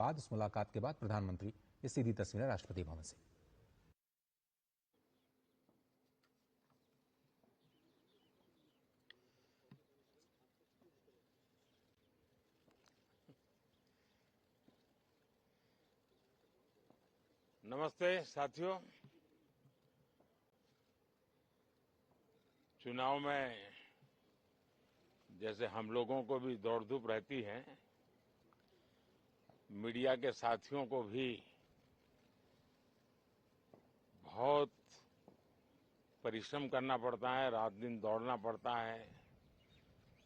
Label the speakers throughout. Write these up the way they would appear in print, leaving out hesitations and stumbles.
Speaker 1: बाद इस मुलाकात के बाद प्रधानमंत्री ये सीधी तस्वीरें राष्ट्रपति भवन से।
Speaker 2: नमस्ते साथियों, चुनाव में जैसे हम लोगों को भी दौड़ धूप रहती है, मीडिया के साथियों को भी बहुत परिश्रम करना पड़ता है, रात दिन दौड़ना पड़ता है,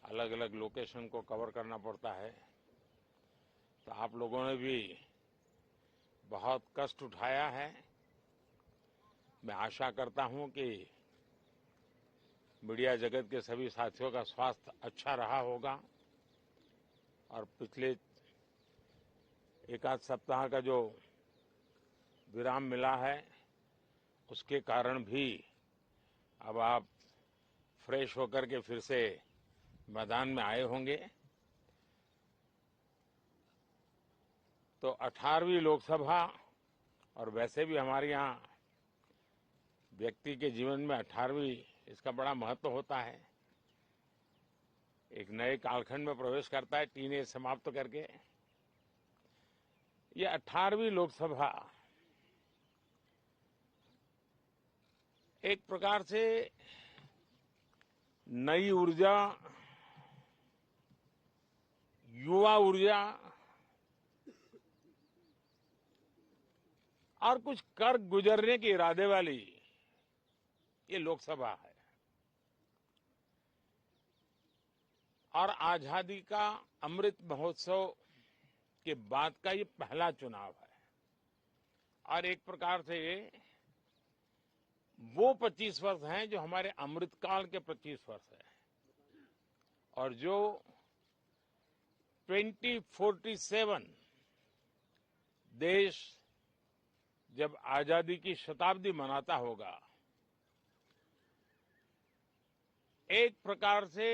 Speaker 2: अलग अलग लोकेशन को कवर करना पड़ता है। तो आप लोगों ने भी बहुत कष्ट उठाया है। मैं आशा करता हूं कि मीडिया जगत के सभी साथियों का स्वास्थ्य अच्छा रहा होगा और पिछले एक आध सप्ताह का जो विराम मिला है उसके कारण भी अब आप फ्रेश होकर के फिर से मैदान में आए होंगे। तो 18वीं लोकसभा, और वैसे भी हमारे यहाँ व्यक्ति के जीवन में 18वीं इसका बड़ा महत्व होता है। एक नए कालखंड में प्रवेश करता है, टीनेज समाप्त करके। ये 18वीं लोकसभा एक प्रकार से नई ऊर्जा, युवा ऊर्जा और कुछ कर गुजरने के इरादे वाली ये लोकसभा है और आजादी का अमृत महोत्सव के बाद का ये पहला चुनाव है और एक प्रकार से ये वो 25 वर्ष हैं जो हमारे अमृतकाल के 25 वर्ष हैं और जो 2047 देश जब आजादी की शताब्दी मनाता होगा, एक प्रकार से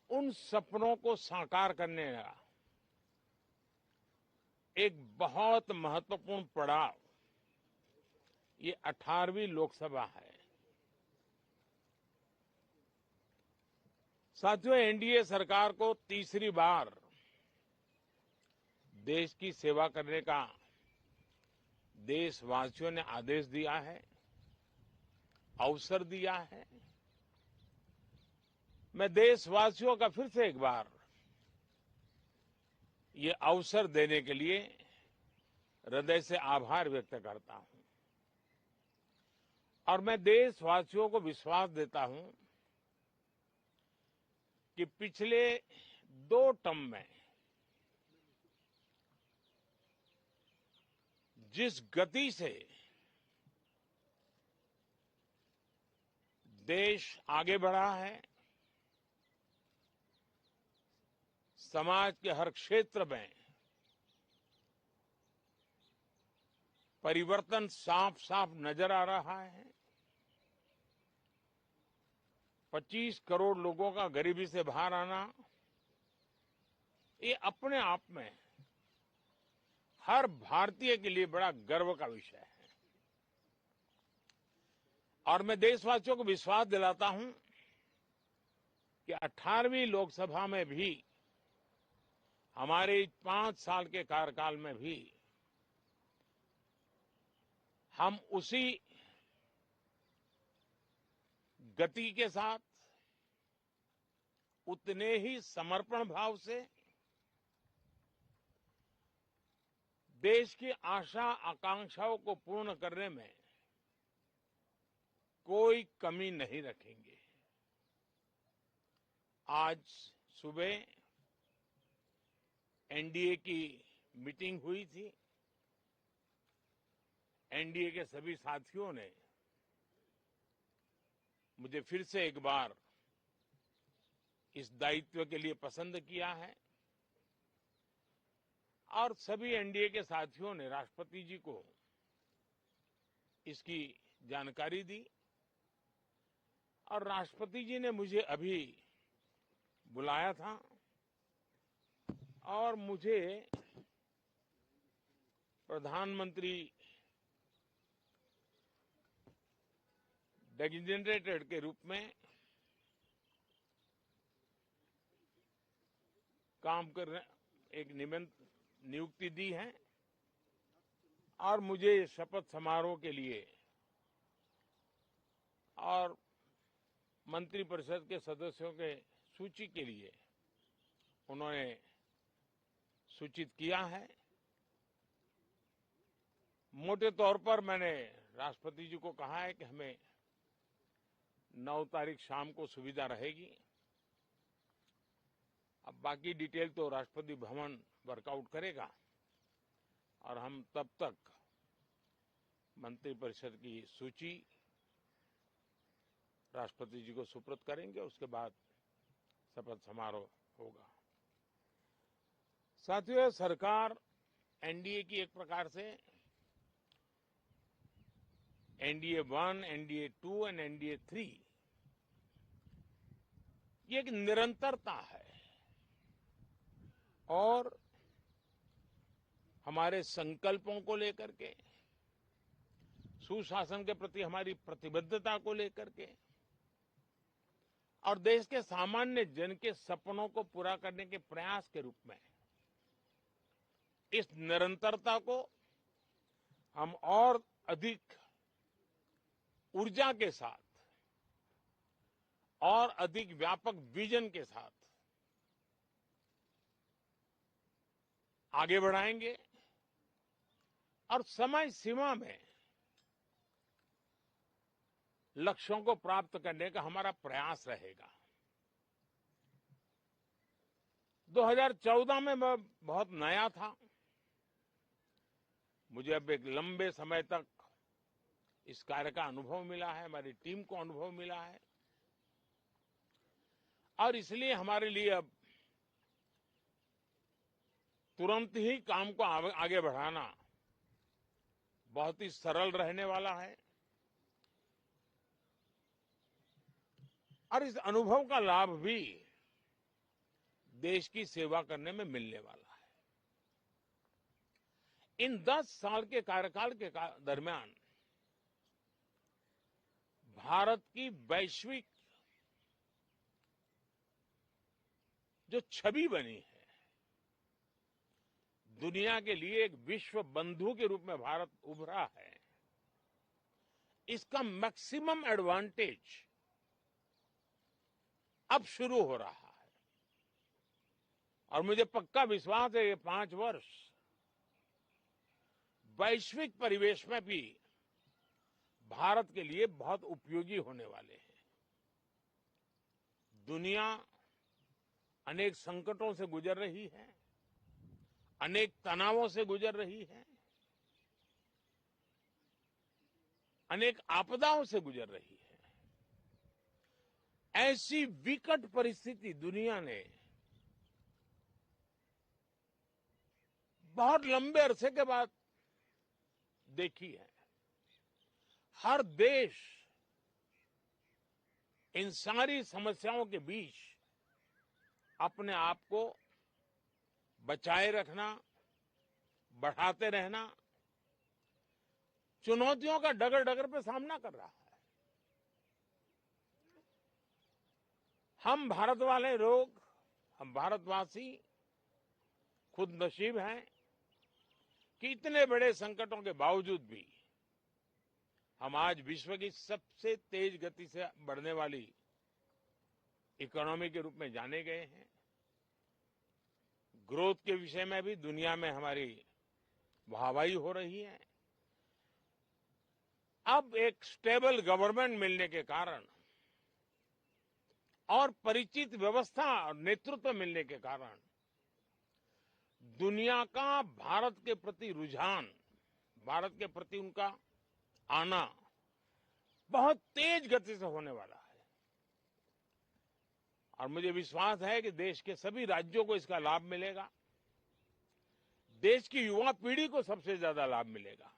Speaker 2: उन सपनों को साकार करने का एक बहुत महत्वपूर्ण पड़ाव ये 18वीं लोकसभा है। साथियों, एनडीए सरकार को तीसरी बार देश की सेवा करने का देशवासियों ने आदेश दिया है, अवसर दिया है। मैं देशवासियों का फिर से एक बार ये अवसर देने के लिए हृदय से आभार व्यक्त करता हूं और मैं देशवासियों को विश्वास देता हूं कि पिछले 2 टर्म में जिस गति से देश आगे बढ़ा है, समाज के हर क्षेत्र में परिवर्तन साफ साफ नजर आ रहा है। 25 करोड़ लोगों का गरीबी से बाहर आना, ये अपने आप में हर भारतीय के लिए बड़ा गर्व का विषय है और मैं देशवासियों को विश्वास दिलाता हूं कि 18वीं लोकसभा में भी, हमारे 5 साल के कार्यकाल में भी, हम उसी गति के साथ, उतने ही समर्पण भाव से देश की आशा आकांक्षाओं को पूर्ण करने में कोई कमी नहीं रखेंगे। आज सुबह एनडीए की मीटिंग हुई थी। एनडीए के सभी साथियों ने मुझे फिर से एक बार इस दायित्व के लिए पसंद किया है और सभी एनडीए के साथियों ने राष्ट्रपति जी को इसकी जानकारी दी और राष्ट्रपति जी ने मुझे अभी बुलाया था और मुझे प्रधानमंत्री डेजिग्नेटेड के रूप में काम कर एक नियुक्ति दी है और मुझे शपथ समारोह के लिए और मंत्रिपरिषद के सदस्यों के सूची के लिए उन्होंने सूचित किया है। मोटे तौर पर मैंने राष्ट्रपति जी को कहा है कि हमें 9 तारीख शाम को सुविधा रहेगी। अब बाकी डिटेल तो राष्ट्रपति भवन वर्कआउट करेगा और हम तब तक मंत्रिपरिषद की सूची राष्ट्रपति जी को सुपुर्द करेंगे। उसके बाद शपथ समारोह होगा। साथियों, सरकार एनडीए की एक प्रकार से एनडीए 1, एनडीए 2 और एनडीए 3 ये एक निरंतरता है और हमारे संकल्पों को लेकर के, सुशासन के प्रति हमारी प्रतिबद्धता को लेकर के और देश के सामान्य जन के सपनों को पूरा करने के प्रयास के रूप में इस निरंतरता को हम और अधिक ऊर्जा के साथ और अधिक व्यापक विजन के साथ आगे बढ़ाएंगे और समय सीमा में लक्ष्यों को प्राप्त करने का हमारा प्रयास रहेगा। 2014 में मैं बहुत नया था। मुझे अब एक लंबे समय तक इस कार्य का अनुभव मिला है, हमारी टीम को अनुभव मिला है और इसलिए हमारे लिए अब तुरंत ही काम को आगे बढ़ाना बहुत ही सरल रहने वाला है और इस अनुभव का लाभ भी देश की सेवा करने में मिलने वाला है। इन 10 साल के कार्यकाल के दरमियान भारत की वैश्विक जो छवि बनी है, दुनिया के लिए एक विश्व बंधु के रूप में भारत उभरा है, इसका मैक्सिमम एडवांटेज अब शुरू हो रहा है और मुझे पक्का विश्वास है ये 5 वर्ष वैश्विक परिवेश में भी भारत के लिए बहुत उपयोगी होने वाले हैं। दुनिया अनेक संकटों से गुजर रही है, अनेक तनावों से गुजर रही है, अनेक आपदाओं से गुजर रही है। ऐसी विकट परिस्थिति दुनिया ने बहुत लंबे अरसे के बाद देखी है। हर देश इन सारी समस्याओं के बीच अपने आप को बचाए रखना, बढ़ाते रहना, चुनौतियों का डगर डगर पे सामना कर रहा है। हम भारत वाले लोग, हम भारतवासी खुद नसीब हैं कि इतने बड़े संकटों के बावजूद भी हम आज विश्व की सबसे तेज गति से बढ़ने वाली इकोनॉमी के रूप में जाने गए हैं। ग्रोथ के विषय में भी दुनिया में हमारी वाहवाही हो रही है। अब एक स्टेबल गवर्नमेंट मिलने के कारण और परिचित व्यवस्था और नेतृत्व मिलने के कारण दुनिया का भारत के प्रति रुझान, भारत के प्रति उनका आना बहुत तेज गति से होने वाला है और मुझे विश्वास है कि देश के सभी राज्यों को इसका लाभ मिलेगा। देश की युवा पीढ़ी को सबसे ज्यादा लाभ मिलेगा।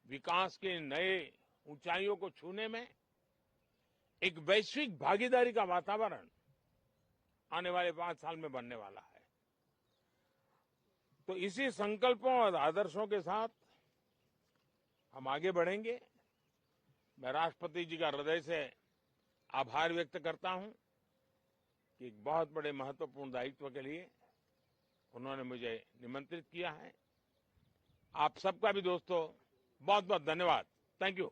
Speaker 2: विकास के नए ऊंचाइयों को छूने में एक वैश्विक भागीदारी का वातावरण आने वाले 5 साल में बनने वाला है। तो इसी संकल्पों और आदर्शों के साथ हम आगे बढ़ेंगे। मैं राष्ट्रपति जी का हृदय से आभार व्यक्त करता हूं कि एक बहुत बड़े महत्वपूर्ण दायित्व के लिए उन्होंने मुझे निमंत्रित किया है। आप सबका भी दोस्तों बहुत बहुत धन्यवाद। Thank you.